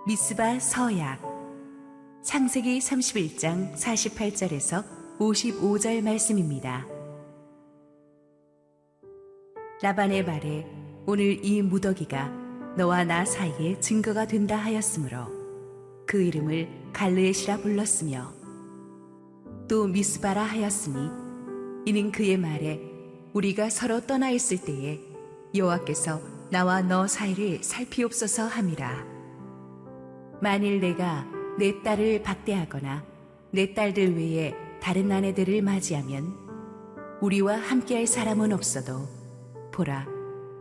미스바 서약. 창세기 31장 48절에서 55절 말씀입니다. 라반의 말에 오늘 이 무더기가 너와 나 사이에 증거가 된다 하였으므로 그 이름을 갈르엣이라 불렀으며, 또 미스바라 하였으니 이는 그의 말에 우리가 서로 떠나 있을 때에 여호와께서 나와 너 사이를 살피옵소서 함이라. 만일 내가 내 딸을 박대하거나 내 딸들 외에 다른 아내들을 맞이하면 우리와 함께할 사람은 없어도 보라,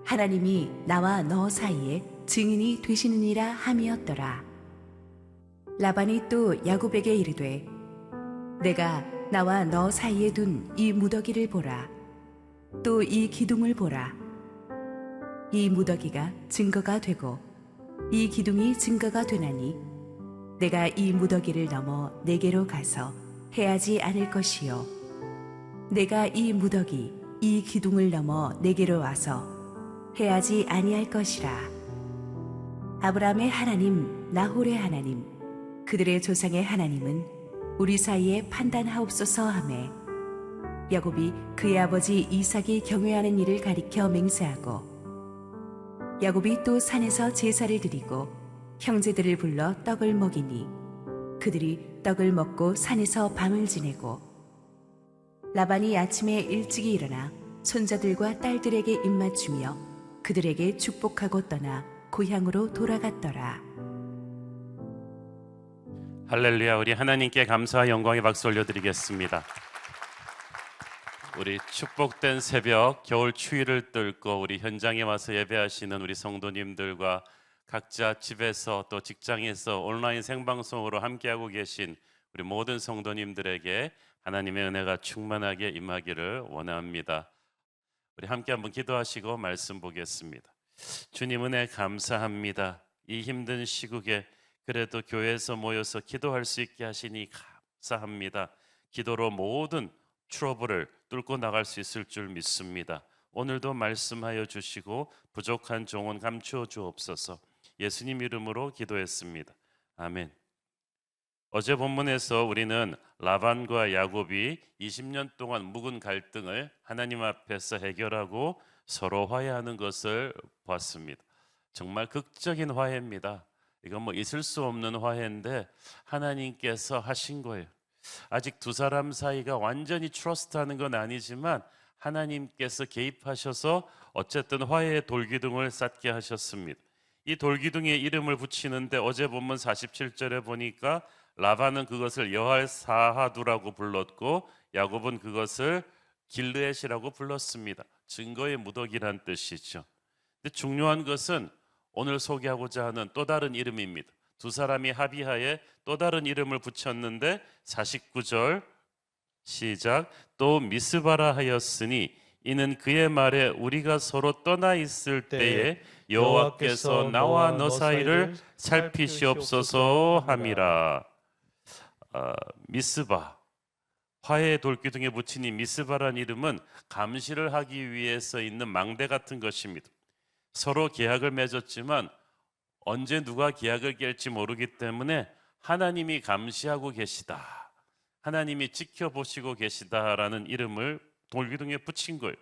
하나님이 나와 너 사이에 증인이 되시느니라 함이었더라. 라반이 또 야곱에게 이르되 내가 나와 너 사이에 둔 이 무더기를 보라. 또 이 기둥을 보라. 이 무더기가 증거가 되고 이 기둥이 증거가 되나니 내가 이 무더기를 넘어 내게로 가서 해하지 않을 것이요, 내가 이 무더기 이 기둥을 넘어 내게로 와서 해하지 아니할 것이라. 아브라함의 하나님, 나홀의 하나님, 그들의 조상의 하나님은 우리 사이에 판단하옵소서 하매, 야곱이 그의 아버지 이삭이 경외하는 일을 가리켜 맹세하고, 야곱이 또 산에서 제사를 드리고 형제들을 불러 떡을 먹이니 그들이 떡을 먹고 산에서 밤을 지내고, 라반이 아침에 일찍이 일어나 손자들과 딸들에게 입맞추며 그들에게 축복하고 떠나 고향으로 돌아갔더라. 할렐루야. 우리 하나님께 감사와 영광의 박수 올려드리겠습니다. 우리 축복된 새벽, 겨울 추위를 뚫고 우리 현장에 와서 예배하시는 우리 성도님들과 각자 집에서 또 직장에서 온라인 생방송으로 함께하고 계신 우리 모든 성도님들에게 하나님의 은혜가 충만하게 임하기를 원합니다. 우리 함께 한번 기도하시고 말씀 보겠습니다. 주님 은혜 감사합니다. 이 힘든 시국에 그래도 교회에서 모여서 기도할 수 있게 하시니 감사합니다. 기도로 모든 트러블을 뚫고 나갈 수 있을 줄 믿습니다. 오늘도 말씀하여 주시고 부족한 종은 감추어 주옵소서. 예수님 이름으로 기도했습니다. 아멘. 어제 본문에서 우리는 라반과 야곱이 20년 동안 묵은 갈등을 하나님 앞에서 해결하고 서로 화해하는 것을 봤습니다. 정말 극적인 화해입니다. 이건 뭐 있을 수 없는 화해인데 하나님께서 하신 거예요. 아직 두 사람 사이가 완전히 트러스트하는 건 아니지만 하나님께서 개입하셔서 어쨌든 화해의 돌기둥을 쌓게 하셨습니다. 이 돌기둥에 이름을 붙이는데 어제 본문 47절에 보니까 라반은 그것을 여할사하두라고 불렀고 야곱은 그것을 길르엣이라고 불렀습니다. 증거의 무더기란 뜻이죠. 근데 중요한 것은 오늘 소개하고자 하는 또 다른 이름입니다. 두 사람이 합의하에 또 다른 이름을 붙였는데 49절 시작. 또 미스바라 하였으니 이는 그의 말에 우리가 서로 떠나 있을 때에 여호와께서 나와 너 사이를 살피시옵소서 함이라. 미스바, 화해의 돌기둥에 붙인 이 미스바란 이름은 감시를 하기 위해서 있는 망대 같은 것입니다. 서로 계약을 맺었지만 언제 누가 계약을 깰지 모르기 때문에 하나님이 감시하고 계시다, 하나님이 지켜보시고 계시다라는 이름을 돌기둥에 붙인 거예요.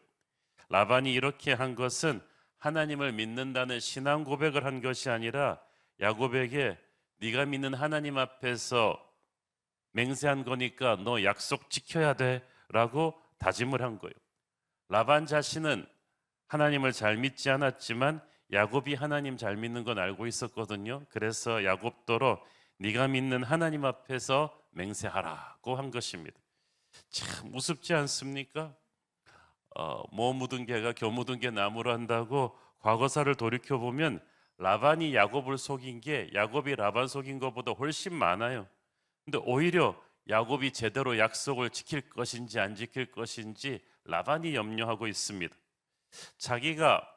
라반이 이렇게 한 것은 하나님을 믿는다는 신앙 고백을 한 것이 아니라 야곱에게 네가 믿는 하나님 앞에서 맹세한 거니까 너 약속 지켜야 돼 라고 다짐을 한 거예요. 라반 자신은 하나님을 잘 믿지 않았지만 야곱이 하나님 잘 믿는 건 알고 있었거든요. 그래서 야곱더러 네가 믿는 하나님 앞에서 맹세하라고 한 것입니다. 참 우습지 않습니까? 뭐 묻은 개가 겨 묻은 개 나무로 한다고 과거사를 돌이켜보면 라반이 야곱을 속인 게 야곱이 라반 속인 것보다 훨씬 많아요. 근데 오히려 야곱이 제대로 약속을 지킬 것인지 안 지킬 것인지 라반이 염려하고 있습니다. 자기가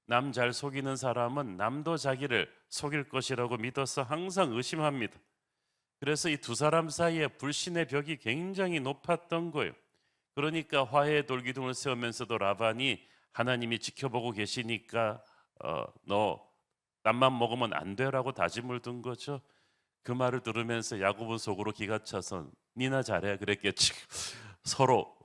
남 잘 속이는 사람은 남도 자기를 속일 것이라고 믿어서 항상 의심합니다. 그래서 이 두 사람 사이에 불신의 벽이 굉장히 높았던 거예요. 그러니까 화해의 돌기둥을 세우면서도 라반이 하나님이 지켜보고 계시니까 너 땀만 먹으면 안 돼라고 다짐을 둔 거죠. 그 말을 들으면서 야곱은 속으로 기가 차서 니나 잘해 그랬겠지. 서로.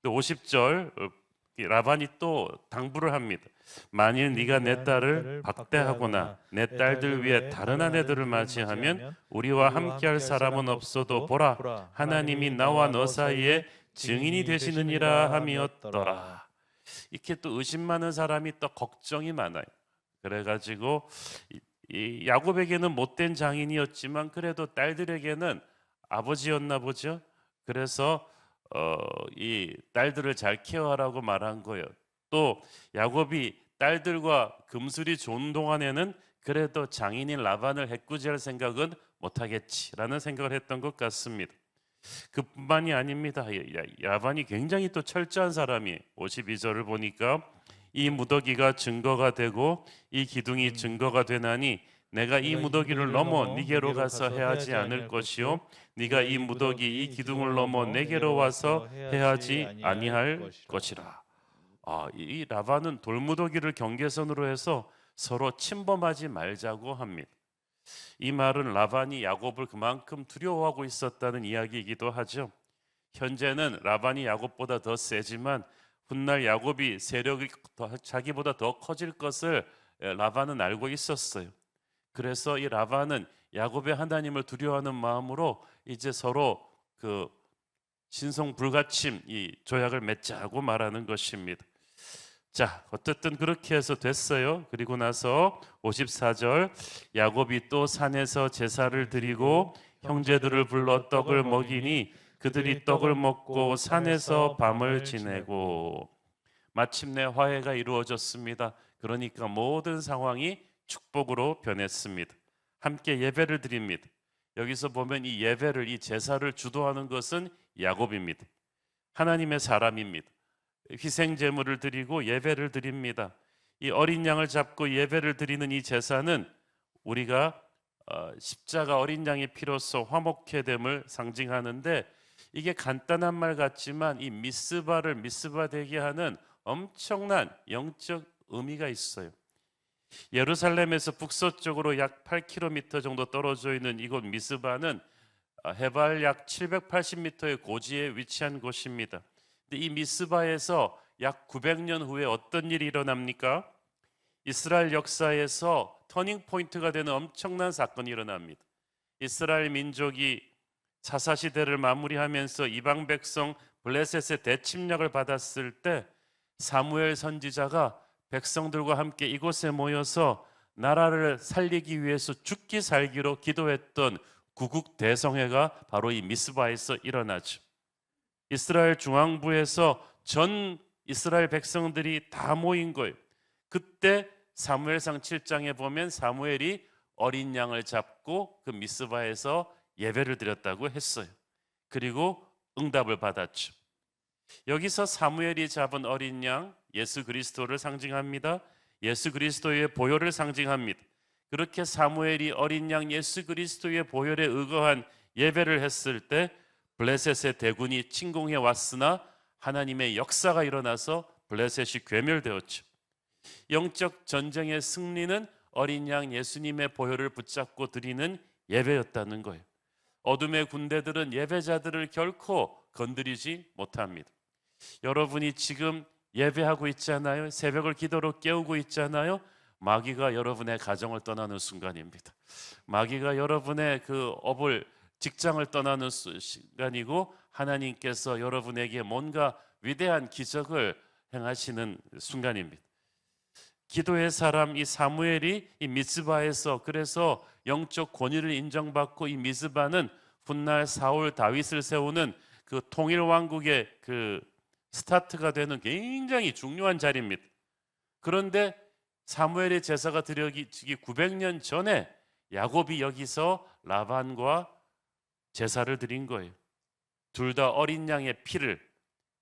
또 50절 라반이 또 당부를 합니다. 만일 네가 내 딸을 박대하거나 내 딸들 위에 다른 아내들을 맞이하면 우리와 함께할 사람은 없어도 보라 하나님이 나와 너 사이에 증인이 되시느니라 함이었더라. 이렇게 또 의심 많은 사람이 또 걱정이 많아요. 그래가지고 이 야곱에게는 못된 장인이었지만 그래도 딸들에게는 아버지였나 보죠. 그래서 이 딸들을 잘 케어하라고 말한 거예요. 또 야곱이 딸들과 금술이 좋은 동안에는 그래도 장인인 라반을 해꾸지할 생각은 못하겠지라는 생각을 했던 것 같습니다. 그뿐만이 아닙니다. 라반이 굉장히 또 철저한 사람이 52절을 보니까 이 무더기가 증거가 되고 이 기둥이 증거가 되나니 내가 이 무더기를 넘어 네게로 가서 해하지 않을 것이요 네가 이 무더기 이 기둥을 넘어 내게로 와서 해하지 아니할 것이라. 이 라반은 돌무더기를 경계선으로 해서 서로 침범하지 말자고 합니다. 이 말은 라반이 야곱을 그만큼 두려워하고 있었다는 이야기이기도 하죠. 현재는 라반이 야곱보다 더 세지만 훗날 야곱이 세력이 자기보다 더 커질 것을 라반은 알고 있었어요. 그래서 이 라반은 야곱의 하나님을 두려워하는 마음으로 이제 서로 그 신성 불가침 이 조약을 맺자고 말하는 것입니다. 자, 어쨌든 그렇게 해서 됐어요. 그리고 나서 54절 야곱이 또 산에서 제사를 드리고 형제들을 불러 떡을 먹이니 그들이 떡을 먹고 산에서 밤을 지내고 마침내 화해가 이루어졌습니다. 그러니까 모든 상황이 축복으로 변했습니다. 함께 예배를 드립니다. 여기서 보면 이 예배를 이 제사를 주도하는 것은 야곱입니다. 하나님의 사람입니다. 희생 제물을 드리고 예배를 드립니다. 이 어린 양을 잡고 예배를 드리는 이 제사는 우리가 십자가 어린 양의 피로써 화목케 됨을 상징하는데 이게 간단한 말 같지만 이 미스바를 미스바 되게 하는 엄청난 영적 의미가 있어요. 예루살렘에서 북서쪽으로 약 8km 정도 떨어져 있는 이곳 미스바는 해발 약 780m의 고지에 위치한 곳입니다. 근데 이 미스바에서 약 900년 후에 어떤 일이 일어납니까? 이스라엘 역사에서 터닝 포인트가 되는 엄청난 사건이 일어납니다. 이스라엘 민족이 사사시대를 마무리하면서 이방 백성 블레셋의 대침략을 받았을 때 사무엘 선지자가 백성들과 함께 이곳에 모여서 나라를 살리기 위해서 죽기 살기로 기도했던 구국 대성회가 바로 이 미스바에서 일어나죠. 이스라엘 중앙부에서 전 이스라엘 백성들이 다 모인 거예요. 그때 사무엘상 7장에 보면 사무엘이 어린 양을 잡고 그 미스바에서 예배를 드렸다고 했어요. 그리고 응답을 받았죠. 여기서 사무엘이 잡은 어린 양 예수 그리스도를 상징합니다. 예수 그리스도의 보혈을 상징합니다. 그렇게 사무엘이 어린 양 예수 그리스도의 보혈에 의거한 예배를 했을 때 블레셋의 대군이 침공해 왔으나 하나님의 역사가 일어나서 블레셋이 괴멸되었죠. 영적 전쟁의 승리는 어린 양 예수님의 보혈을 붙잡고 드리는 예배였다는 거예요. 어둠의 군대들은 예배자들을 결코 건드리지 못합니다. 여러분이 지금 예배하고 있잖아요. 새벽을 기도로 깨우고 있잖아요. 마귀가 여러분의 가정을 떠나는 순간입니다. 마귀가 여러분의 그 업을 직장을 떠나는 시간이고 하나님께서 여러분에게 뭔가 위대한 기적을 행하시는 순간입니다. 기도의 사람 이 사무엘이 이 미스바에서 그래서 영적 권위를 인정받고 이 미스바는 훗날 사울 다윗을 세우는 그 통일 왕국의 그 스타트가 되는 굉장히 중요한 자리입니다. 그런데 사무엘의 제사가 드려지기 900년 전에 야곱이 여기서 라반과 제사를 드린 거예요. 둘 다 어린 양의 피를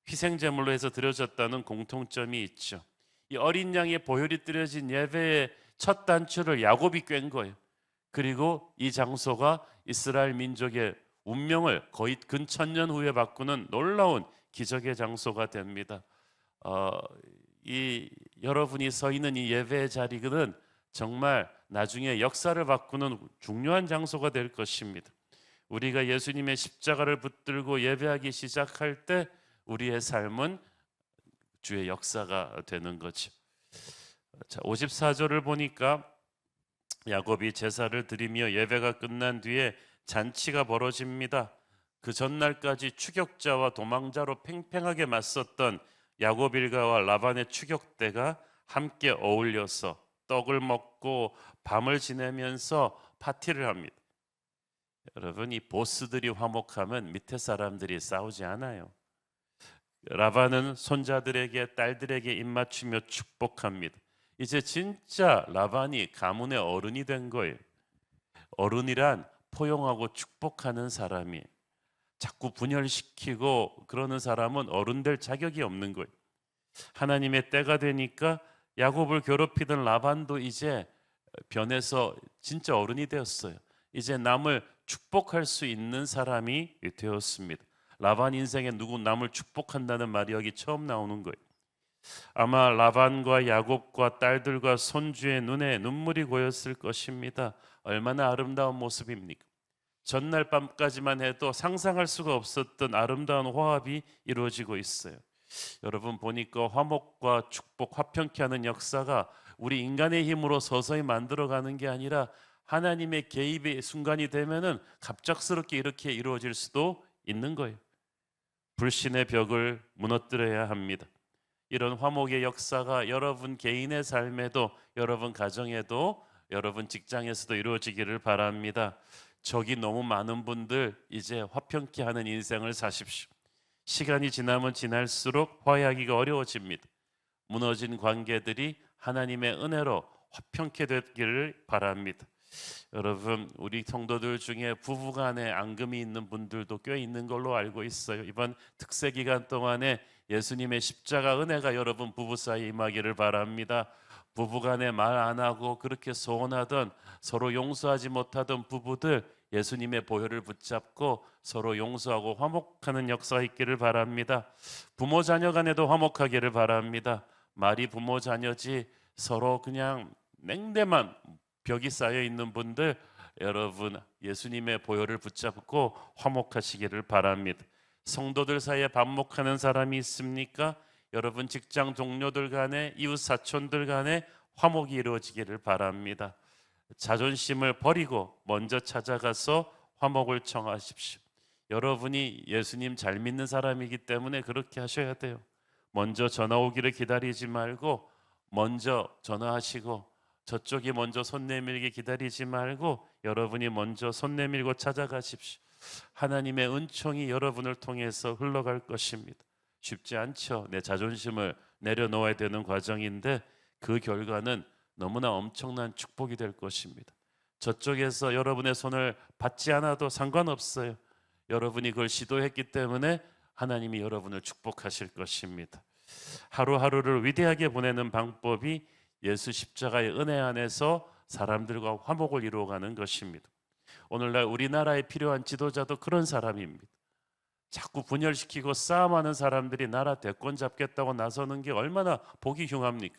희생제물로 해서 드려졌다는 공통점이 있죠. 이 어린 양의 보혈이 드려진 예배의 첫 단추를 야곱이 꿰은 거예요. 그리고 이 장소가 이스라엘 민족의 운명을 거의 근 1000년 후에 바꾸는 놀라운 기적의 장소가 됩니다. 여러분이 서 있는 이 예배의 자리는 정말 나중에 역사를 바꾸는 중요한 장소가 될 것입니다. 우리가 예수님의 십자가를 붙들고 예배하기 시작할 때 우리의 삶은 주의 역사가 되는 거죠. 자, 54절을 보니까 야곱이 제사를 드리며 예배가 끝난 뒤에 잔치가 벌어집니다. 그 전날까지 추격자와 도망자로 팽팽하게 맞섰던 야곱 일가와 라반의 추격대가 함께 어울려서 떡을 먹고 밤을 지내면서 파티를 합니다. 여러분, 이 보스들이 화목하면 밑에 사람들이 싸우지 않아요. 라반은 손자들에게 딸들에게 입맞추며 축복합니다. 이제 진짜 라반이 가문의 어른이 된 거예요. 어른이란 포용하고 축복하는 사람이, 자꾸 분열시키고 그러는 사람은 어른 될 자격이 없는 거예요. 하나님의 때가 되니까 야곱을 괴롭히던 라반도 이제 변해서 진짜 어른이 되었어요. 이제 남을 축복할 수 있는 사람이 되었습니다. 라반 인생에 누구 남을 축복한다는 말이 여기 처음 나오는 거예요. 아마 라반과 야곱과 딸들과 손주의 눈에 눈물이 고였을 것입니다. 얼마나 아름다운 모습입니까? 전날 밤까지만 해도 상상할 수가 없었던 아름다운 화합이 이루어지고 있어요. 여러분, 보니까 화목과 축복, 화평케 하는 역사가 우리 인간의 힘으로 서서히 만들어가는 게 아니라 하나님의 개입의 순간이 되면은 갑작스럽게 이렇게 이루어질 수도 있는 거예요. 불신의 벽을 무너뜨려야 합니다. 이런 화목의 역사가 여러분 개인의 삶에도, 여러분 가정에도, 여러분 직장에서도 이루어지기를 바랍니다. 적이 너무 많은 분들, 이제 화평케 하는 인생을 사십시오. 시간이 지나면 지날수록 화해하기가 어려워집니다. 무너진 관계들이 하나님의 은혜로 화평케 되기를 바랍니다. 여러분, 우리 성도들 중에 부부간에 앙금이 있는 분들도 꽤 있는 걸로 알고 있어요. 이번 특세 기간 동안에 예수님의 십자가 은혜가 여러분 부부 사이에 임하기를 바랍니다. 부부간에 말 안 하고 그렇게 소원하던, 서로 용서하지 못하던 부부들, 예수님의 보혈을 붙잡고 서로 용서하고 화목하는 역사가 있기를 바랍니다. 부모 자녀 간에도 화목하기를 바랍니다. 말이 부모 자녀지 서로 그냥 냉대만 벽이 쌓여 있는 분들, 여러분 예수님의 보혈을 붙잡고 화목하시기를 바랍니다. 성도들 사이에 반목하는 사람이 있습니까? 여러분 직장 동료들 간에, 이웃 사촌들 간에 화목이 이루어지기를 바랍니다. 자존심을 버리고 먼저 찾아가서 화목을 청하십시오. 여러분이 예수님 잘 믿는 사람이기 때문에 그렇게 하셔야 돼요. 먼저 전화 오기를 기다리지 말고 먼저 전화하시고, 저쪽이 먼저 손 내밀기 기다리지 말고 여러분이 먼저 손 내밀고 찾아가십시오. 하나님의 은총이 여러분을 통해서 흘러갈 것입니다. 쉽지 않죠. 내 자존심을 내려놓아야 되는 과정인데 그 결과는 너무나 엄청난 축복이 될 것입니다. 저쪽에서 여러분의 손을 받지 않아도 상관없어요. 여러분이 그걸 시도했기 때문에 하나님이 여러분을 축복하실 것입니다. 하루하루를 위대하게 보내는 방법이 예수 십자가의 은혜 안에서 사람들과 화목을 이루어가는 것입니다. 오늘날 우리나라에 필요한 지도자도 그런 사람입니다. 자꾸 분열시키고 싸움하는 사람들이 나라 대권 잡겠다고 나서는 게 얼마나 보기 흉합니까?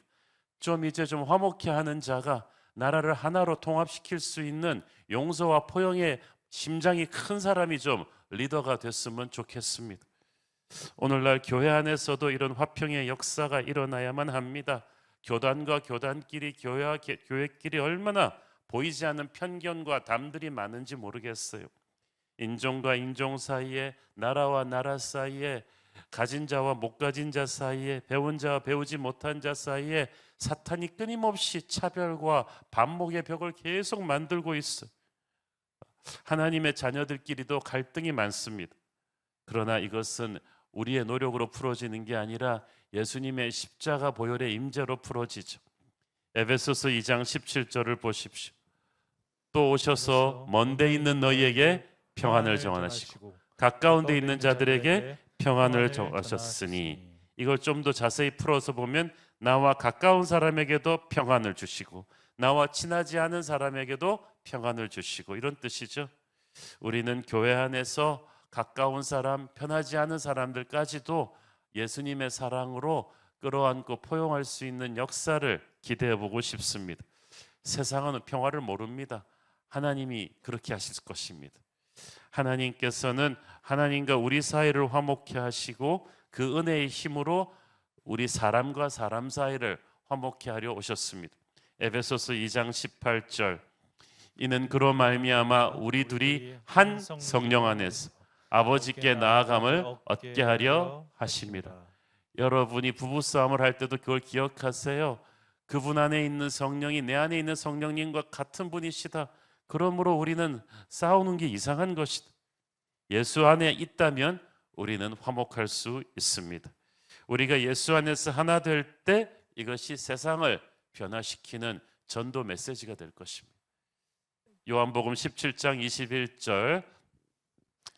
좀 이제 좀 화목케 하는 자가 나라를 하나로 통합시킬 수 있는 용서와 포용의 심장이 큰 사람이 좀 리더가 됐으면 좋겠습니다. 오늘날 교회 안에서도 이런 화평의 역사가 일어나야만 합니다. 교단과 교단끼리, 교회와 교회끼리 얼마나 보이지 않는 편견과 담들이 많은지 모르겠어요. 인종과 인종 사이에, 나라와 나라 사이에, 가진 자와 못 가진 자 사이에, 배운 자와 배우지 못한 자 사이에 사탄이 끊임없이 차별과 반목의 벽을 계속 만들고 있어요. 하나님의 자녀들끼리도 갈등이 많습니다. 그러나 이것은 우리의 노력으로 풀어지는 게 아니라 예수님의 십자가 보혈의 임재로 풀어지죠. 에베소서 2장 17절을 보십시오. 또 오셔서 먼 데 있는 너희에게 평안을 정하시고 가까운 데 있는 자들에게 평안을 정하셨으니, 이걸 좀 더 자세히 풀어서 보면 나와 가까운 사람에게도 평안을 주시고 나와 친하지 않은 사람에게도 평안을 주시고, 이런 뜻이죠. 우리는 교회 안에서 가까운 사람, 편하지 않은 사람들까지도 예수님의 사랑으로 끌어안고 포용할 수 있는 역사를 기대해 보고 싶습니다. 세상은 평화를 모릅니다. 하나님이 그렇게 하실 것입니다. 하나님께서는 하나님과 우리 사이를 화목케 하시고 그 은혜의 힘으로 우리 사람과 사람 사이를 화목케 하려 오셨습니다. 에베소서 2장 18절, 이는 그로 말미암아 우리 둘이 한 성령 안에서 아버지께 나아감을 얻게 하려 하심이라. 여러분이 부부싸움을 할 때도 그걸 기억하세요. 그분 안에 있는 성령이 내 안에 있는 성령님과 같은 분이시다. 그러므로 우리는 싸우는 게 이상한 것이다. 예수 안에 있다면 우리는 화목할 수 있습니다. 우리가 예수 안에서 하나 될 때 이것이 세상을 변화시키는 전도 메시지가 될 것입니다. 요한복음 17장 21절,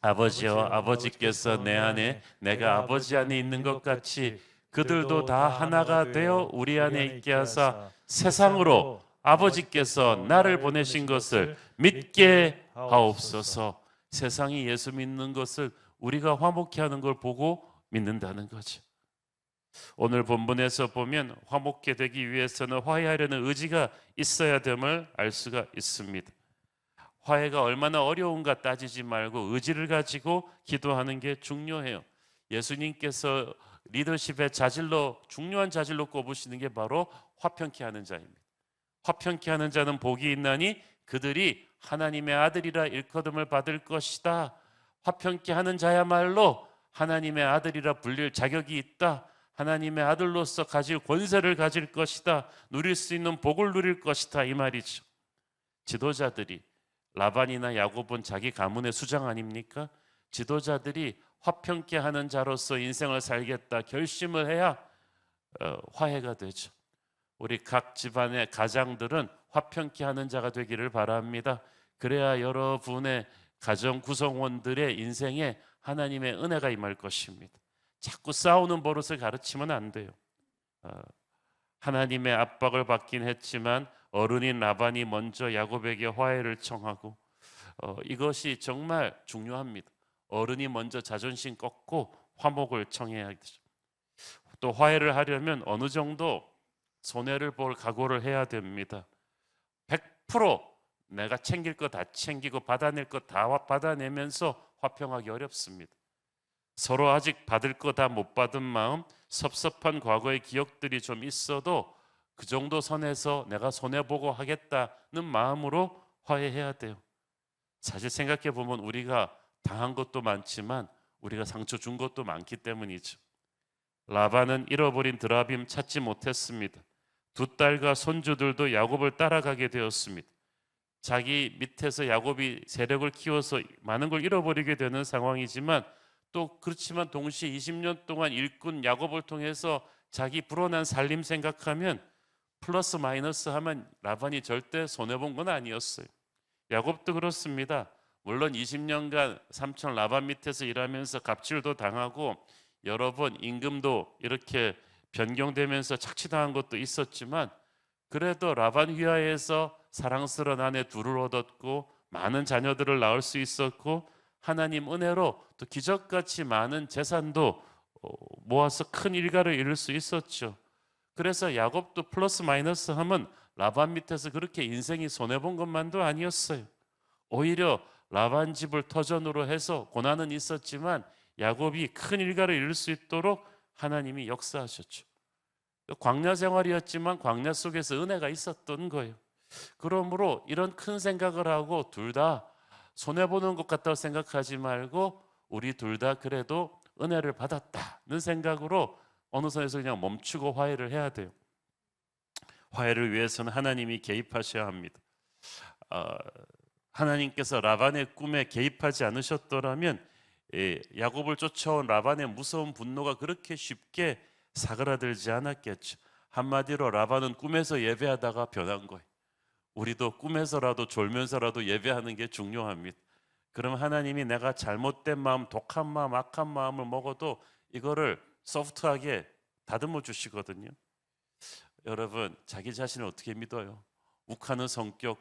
아버지여 아버지께서 내 안에 내가 아버지 안에 있는 것 같이 그들도 다 하나가 되어 우리 안에 있게 하사 세상으로 아버지께서 나를 보내신 것을 믿게 하옵소서. 세상이 예수 믿는 것을 우리가 화목케 하는 걸 보고 믿는다는 거죠. 오늘 본문에서 보면 화목케 되기 위해서는 화해하려는 의지가 있어야 됨을 알 수가 있습니다. 화해가 얼마나 어려운가 따지지 말고 의지를 가지고 기도하는 게 중요해요. 예수님께서 리더십의 자질로, 중요한 자질로 꼽으시는 게 바로 화평케 하는 자입니다. 화평케 하는 자는 복이 있나니 그들이 하나님의 아들이라 일컬음을 받을 것이다. 화평케 하는 자야말로 하나님의 아들이라 불릴 자격이 있다. 하나님의 아들로서 가질 권세를 가질 것이다. 누릴 수 있는 복을 누릴 것이다, 이 말이죠. 지도자들이, 라반이나 야곱은 자기 가문의 수장 아닙니까? 지도자들이 화평케 하는 자로서 인생을 살겠다 결심을 해야 화해가 되죠. 우리 각 집안의 가장들은 화평케 하는 자가 되기를 바랍니다. 그래야 여러분의 가정 구성원들의 인생에 하나님의 은혜가 임할 것입니다. 자꾸 싸우는 버릇을 가르치면 안 돼요. 하나님의 압박을 받긴 했지만 어른인 라반이 먼저 야곱에게 화해를 청하고, 이것이 정말 중요합니다. 어른이 먼저 자존심 꺾고 화목을 청해야 되죠. 또 화해를 하려면 어느 정도 손해를 볼 각오를 해야 됩니다. 100% 내가 챙길 거 다 챙기고 받아낼 거 다 받아내면서 화평하기 어렵습니다. 서로 아직 받을 거 다 못 받은 마음, 섭섭한 과거의 기억들이 좀 있어도 그 정도 선에서 내가 손해보고 하겠다는 마음으로 화해해야 돼요. 사실 생각해 보면 우리가 당한 것도 많지만 우리가 상처 준 것도 많기 때문이죠. 라반은 잃어버린 드라빔 찾지 못했습니다. 두 딸과 손주들도 야곱을 따라가게 되었습니다. 자기 밑에서 야곱이 세력을 키워서 많은 걸 잃어버리게 되는 상황이지만, 또 그렇지만 동시에 20년 동안 일꾼 야곱을 통해서 자기 불어난 살림 생각하면 플러스 마이너스 하면 라반이 절대 손해본 건 아니었어요. 야곱도 그렇습니다. 물론 20년간 삼촌 라반 밑에서 일하면서 갑질도 당하고 여러 번 임금도 이렇게 변경되면서 착취당한 것도 있었지만, 그래도 라반 휘하에서 사랑스러운 아내 둘을 얻었고 많은 자녀들을 낳을 수 있었고, 하나님 은혜로 또 기적같이 많은 재산도 모아서 큰 일가를 이룰 수 있었죠. 그래서 야곱도 플러스 마이너스 하면 라반 밑에서 그렇게 인생이 손해본 것만도 아니었어요. 오히려 라반 집을 터전으로 해서 고난은 있었지만 야곱이 큰 일가를 이룰 수 있도록 하나님이 역사하셨죠. 광야 생활이었지만 광야 속에서 은혜가 있었던 거예요. 그러므로 이런 큰 생각을 하고 둘 다 손해보는 것 같다고 생각하지 말고 우리 둘 다 그래도 은혜를 받았다는 생각으로 어느 선에서 그냥 멈추고 화해를 해야 돼요. 화해를 위해서는 하나님이 개입하셔야 합니다. 하나님께서 라반의 꿈에 개입하지 않으셨더라면 야곱을 쫓아온 라반의 무서운 분노가 그렇게 쉽게 사그라들지 않았겠죠. 한마디로 라반은 꿈에서 예배하다가 변한 거예요. 우리도 꿈에서라도 졸면서라도 예배하는 게 중요합니다. 그럼 하나님이 내가 잘못된 마음, 독한 마음, 악한 마음을 먹어도 이거를 소프트하게 다듬어 주시거든요. 여러분, 자기 자신을 어떻게 믿어요? 욱하는 성격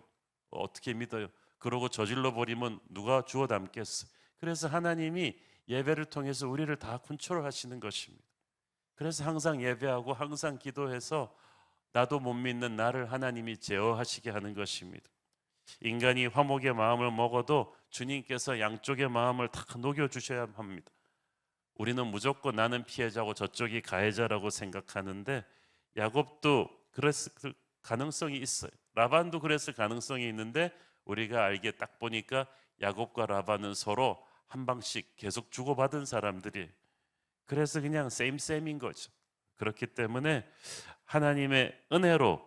어떻게 믿어요? 그러고 저질러 버리면 누가 주워 담겠어요? 그래서 하나님이 예배를 통해서 우리를 다 컨트롤하시는 것입니다. 그래서 항상 예배하고 항상 기도해서 나도 못 믿는 나를 하나님이 제어하시게 하는 것입니다. 인간이 화목의 마음을 먹어도 주님께서 양쪽의 마음을 다 녹여주셔야 합니다. 우리는 무조건 나는 피해자고 저쪽이 가해자라고 생각하는데 야곱도 그랬을 가능성이 있어요. 라반도 그랬을 가능성이 있는데 우리가 알게 딱 보니까 야곱과 라반은 서로 한 방씩 계속 주고받은 사람들이, 그래서 그냥 셈인 거죠. 그렇기 때문에 하나님의 은혜로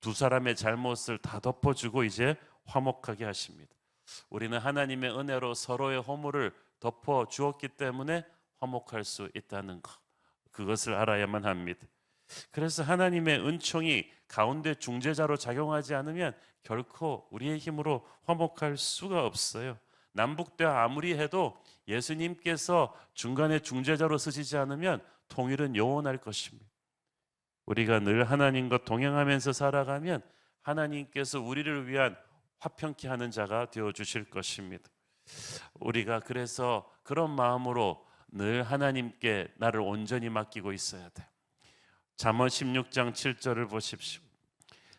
두 사람의 잘못을 다 덮어주고 이제 화목하게 하십니다. 우리는 하나님의 은혜로 서로의 허물을 덮어주었기 때문에 화목할 수 있다는 것, 그것을 알아야만 합니다. 그래서 하나님의 은총이 가운데 중재자로 작용하지 않으면 결코 우리의 힘으로 화목할 수가 없어요. 남북대화 아무리 해도 예수님께서 중간에 중재자로 쓰시지 않으면 통일은 영원할 것입니다. 우리가 늘 하나님과 동행하면서 살아가면 하나님께서 우리를 위한 화평케 하는 자가 되어 주실 것입니다. 우리가 그래서 그런 마음으로 늘 하나님께 나를 온전히 맡기고 있어야 돼. 잠언 16장 7절을 보십시오.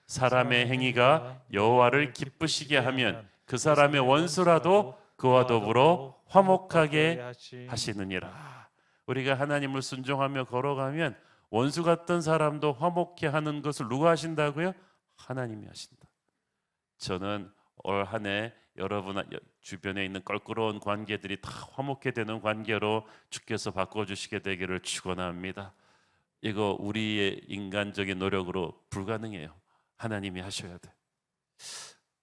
사람의 행위가 여호와를 기쁘시게 하면 그 사람의 원수라도 그와 더불어 화목하게 하시느니라. 우리가 하나님을 순종하며 걸어가면 원수 같던 사람도 화목케 하는 것을 누가 하신다고요? 하나님이 하신다. 저는 올 한 해 여러분 주변에 있는 껄끄러운 관계들이 다 화목케 되는 관계로 주께서 바꿔주시게 되기를 축원합니다. 이거 우리의 인간적인 노력으로 불가능해요. 하나님이 하셔야 돼.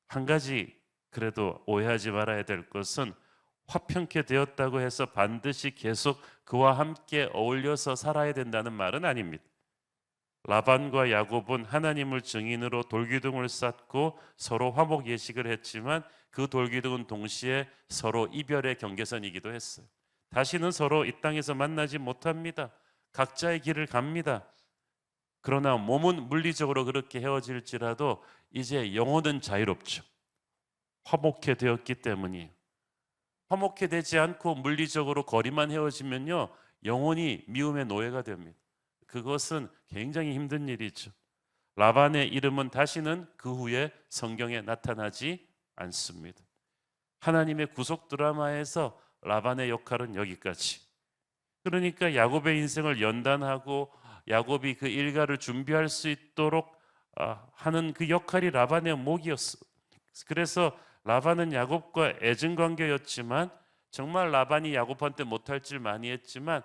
한 가지 그래도 오해하지 말아야 될 것은 화평케 되었다고 해서 반드시 계속 그와 함께 어울려서 살아야 된다는 말은 아닙니다. 라반과 야곱은 하나님을 증인으로 돌기둥을 쌓고 서로 화목 예식을 했지만 그 돌기둥은 동시에 서로 이별의 경계선이기도 했어요. 다시는 서로 이 땅에서 만나지 못합니다. 각자의 길을 갑니다. 그러나 몸은 물리적으로 그렇게 헤어질지라도 이제 영혼은 자유롭죠. 화목케 되었기 때문이에요. 화목케 되지 않고 물리적으로 거리만 헤어지면요, 영혼이 미움의 노예가 됩니다. 그것은 굉장히 힘든 일이죠. 라반의 이름은 다시는 그 후에 성경에 나타나지 않습니다. 하나님의 구속 드라마에서 라반의 역할은 여기까지. 그러니까 야곱의 인생을 연단하고 야곱이 그 일가를 준비할 수 있도록 하는 그 역할이 라반의 몫이었어. 그래서 라반은 야곱과 애증 관계였지만 정말 라반이 야곱한테 못할 질 많이 했지만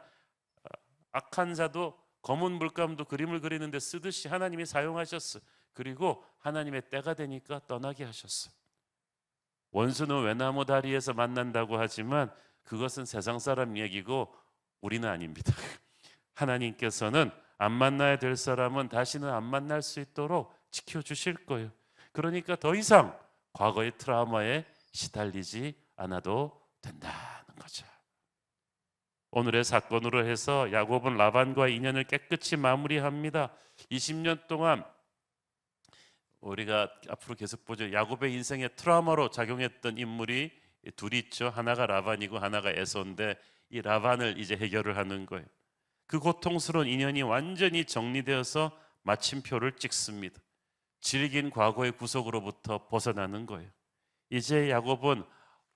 악한 자도 검은 물감도 그림을 그리는데 쓰듯이 하나님이 사용하셨어요. 그리고 하나님의 때가 되니까 떠나게 하셨어요. 원수는 외나무 다리에서 만난다고 하지만 그것은 세상 사람 얘기고 우리는 아닙니다. 하나님께서는 안 만나야 될 사람은 다시는 안 만날 수 있도록 지켜주실 거예요. 그러니까 더 이상 과거의 트라우마에 시달리지 않아도 된다는 거죠. 오늘의 사건으로 해서 야곱은 라반과 인연을 깨끗이 마무리합니다. 20년 동안 우리가 앞으로 계속 보죠. 야곱의 인생에 트라우마로 작용했던 인물이 둘이 있죠. 하나가 라반이고 하나가 에서인데 이 라반을 이제 해결을 하는 거예요. 그 고통스러운 인연이 완전히 정리되어서 마침표를 찍습니다. 질긴 과거의 구속으로부터 벗어나는 거예요. 이제 야곱은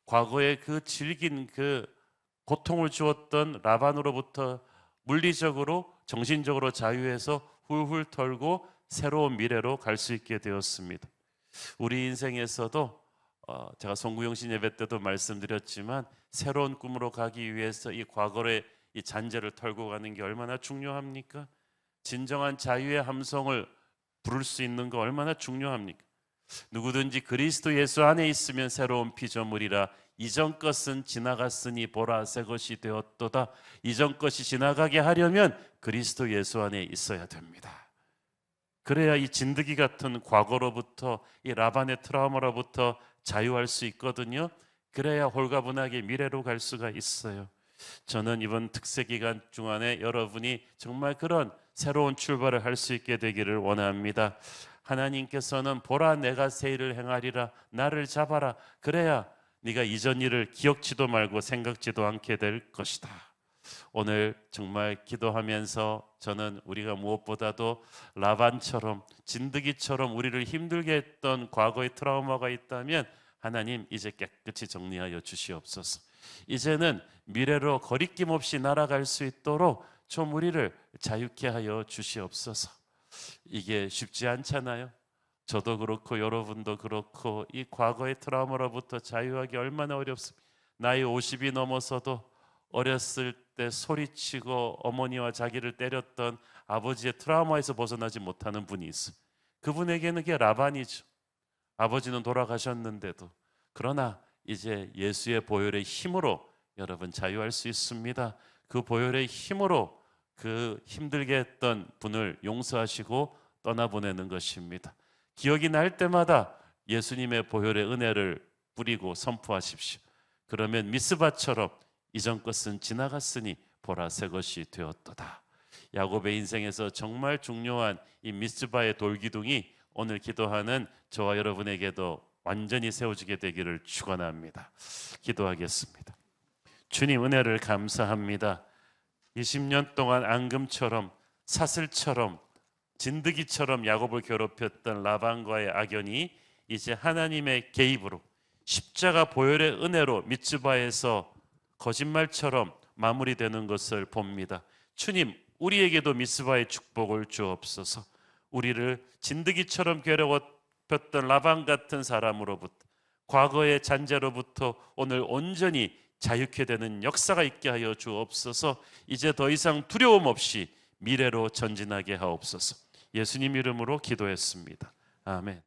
과거의 그 질긴 그 고통을 주었던 라반으로부터 물리적으로 정신적으로 자유해서 훌훌 털고 새로운 미래로 갈 수 있게 되었습니다. 우리 인생에서도 제가 송구영신 예배 때도 말씀드렸지만 새로운 꿈으로 가기 위해서 이 과거의 이 잔재를 털고 가는 게 얼마나 중요합니까? 진정한 자유의 함성을 부를 수 있는 거 얼마나 중요합니까? 누구든지 그리스도 예수 안에 있으면 새로운 피조물이라 이전 것은 지나갔으니 보라 새 것이 되었도다. 이전 것이 지나가게 하려면 그리스도 예수 안에 있어야 됩니다. 그래야 이 진드기 같은 과거로부터 이 라반의 트라우마로부터 자유할 수 있거든요. 그래야 홀가분하게 미래로 갈 수가 있어요. 저는 이번 특세 기간 중간에 여러분이 정말 그런 새로운 출발을 할 수 있게 되기를 원합니다. 하나님께서는 보라 내가 새 일을 행하리라 나를 잡아라. 그래야 네가 이전 일을 기억지도 말고 생각지도 않게 될 것이다. 오늘 정말 기도하면서 저는 우리가 무엇보다도 라반처럼 진드기처럼 우리를 힘들게 했던 과거의 트라우마가 있다면 하나님 이제 깨끗이 정리하여 주시옵소서. 이제는 미래로 거리낌 없이 날아갈 수 있도록 좀 우리를 자유케 하여 주시옵소서. 이게 쉽지 않잖아요. 저도 그렇고 여러분도 그렇고 이 과거의 트라우마로부터 자유하기 얼마나 어렵습니까? 나이 50이 넘어서도 어렸을 때 소리치고 어머니와 자기를 때렸던 아버지의 트라우마에서 벗어나지 못하는 분이 있어요. 그분에게는 그게 라반이죠. 아버지는 돌아가셨는데도. 그러나 이제 예수의 보혈의 힘으로 여러분 자유할 수 있습니다. 그 보혈의 힘으로 그 힘들게 했던 분을 용서하시고 떠나보내는 것입니다. 기억이 날 때마다 예수님의 보혈의 은혜를 뿌리고 선포하십시오. 그러면 미스바처럼 이전 것은 지나갔으니 보라 새 것이 되었도다. 야곱의 인생에서 정말 중요한 이 미스바의 돌기둥이 오늘 기도하는 저와 여러분에게도 완전히 세워지게 되기를 축원합니다. 기도하겠습니다. 주님 은혜를 감사합니다. 20년 동안 앙금처럼 사슬처럼 진드기처럼 야곱을 괴롭혔던 라반과의 악연이 이제 하나님의 개입으로 십자가 보혈의 은혜로 미츠바에서 거짓말처럼 마무리되는 것을 봅니다. 주님, 우리에게도 미스바의 축복을 주옵소서. 우리를 진드기처럼 괴롭혔던 라반 같은 사람으로부터, 과거의 잔재로부터 오늘 온전히 자유케 되는 역사가 있게 하여 주옵소서. 이제 더 이상 두려움 없이 미래로 전진하게 하옵소서. 예수님 이름으로 기도했습니다. 아멘.